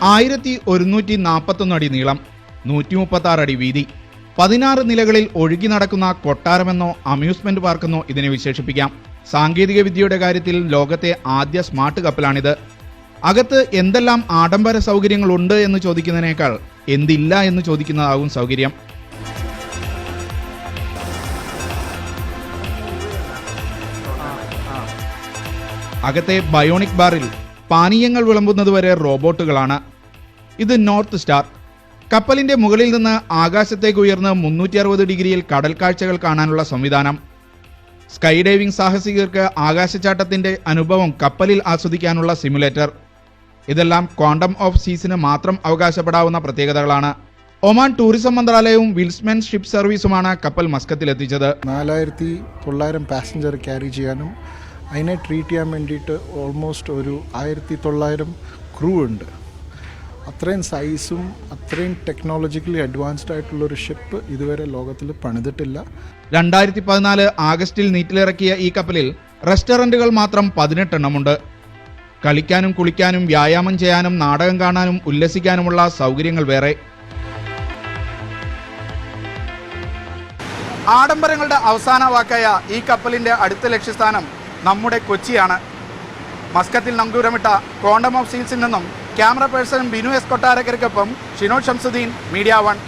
1141 അടി നീളം, 136 അടി വീതി, 16 നിലകളിൽ ഒഴുകി നടക്കുന്ന കൊട്ടാരമെന്നോ അമ്യൂസ്മെന്റ് പാർക്കെന്നോ ഇതിനെ വിശേഷിപ്പിക്കാം. സാങ്കേതിക വിദ്യയുടെ കാര്യത്തിൽ ലോകത്തെ ആദ്യ സ്മാർട്ട് കപ്പലാണിത്. അകത്ത് എന്തെല്ലാം ആഡംബര സൗകര്യങ്ങളുണ്ട് എന്ന് ചോദിക്കുന്നതിനേക്കാൾ എന്തില്ല എന്ന് ചോദിക്കുന്നതാകും സൗകര്യം. അകത്തെ ബയോണിക് ബാറിൽ പാനീയങ്ങൾ വിളമ്പുന്നതുവരെ റോബോട്ടുകളാണ്. ഇത് നോർത്ത് സ്റ്റാർ. കപ്പലിന്റെ മുകളിൽ നിന്ന് ആകാശത്തേക്ക് ഉയർന്ന് 360 ഡിഗ്രിയിൽ കടൽ കാഴ്ചകൾ കാണാനുള്ള സംവിധാനം. സ്കൈ ഡൈവിംഗ് സാഹസികർക്ക് ആകാശച്ചാട്ടത്തിന്റെ അനുഭവം കപ്പലിൽ ആസ്വദിക്കാനുള്ള സിമുലേറ്റർ. ഇതെല്ലാം ക്വാണ്ടം ഓഫ് സീസിന് മാത്രം അവകാശപ്പെടാവുന്ന പ്രത്യേകതകളാണ്. ഒമാൻ ടൂറിസം മന്ത്രാലയവും വിൽസ്മെൻ ഷിപ്പ് സർവീസുമാണ് കപ്പൽ മസ്കത്തിലെത്തിച്ചത്. 4900 പാസഞ്ചർ ക്യാരി ചെയ്യാനും അതിനെ ട്രീറ്റ് ചെയ്യാൻ വേണ്ടിയിട്ട് ഓൾമോസ്റ്റ് ഒരു 1900 ക്രൂ ഉണ്ട്. അത്രയും സൈസും അത്രയും ടെക്നോളജിക്കലി അഡ്വാൻസ്ഡ് ആയിട്ടുള്ളൊരു ഷിപ്പ് ഇതുവരെ ലോകത്തിൽ പണിതിട്ടില്ല. 2014 ആഗസ്റ്റിൽ നീറ്റിലിറക്കിയ ഈ കപ്പലിൽ റെസ്റ്റോറൻറ്റുകൾ മാത്രം 18 എണ്ണമുണ്ട്. കളിക്കാനും കുളിക്കാനും വ്യായാമം ചെയ്യാനും നാടകം കാണാനും ഉല്ലസിക്കാനുമുള്ള സൗകര്യങ്ങൾ വേറെ. ആഡംബരങ്ങളുടെ അവസാന വാക്കായ ഈ കപ്പലിന്റെ അടുത്ത ലക്ഷ്യസ്ഥാനം നമ്മുടെ കൊച്ചിയാണ്. മസ്കത്തിൽ നങ്കൂരമിട്ട ക്വാണ്ടം ഓഫ് സീൽസിൽ നിന്നും ക്യാമറ പേഴ്സൺ ബിനു എസ് കൊട്ടാരക്കരയ്ക്കൊപ്പം ഷിനോ ഷംസുദ്ദീൻ, മീഡിയ 1.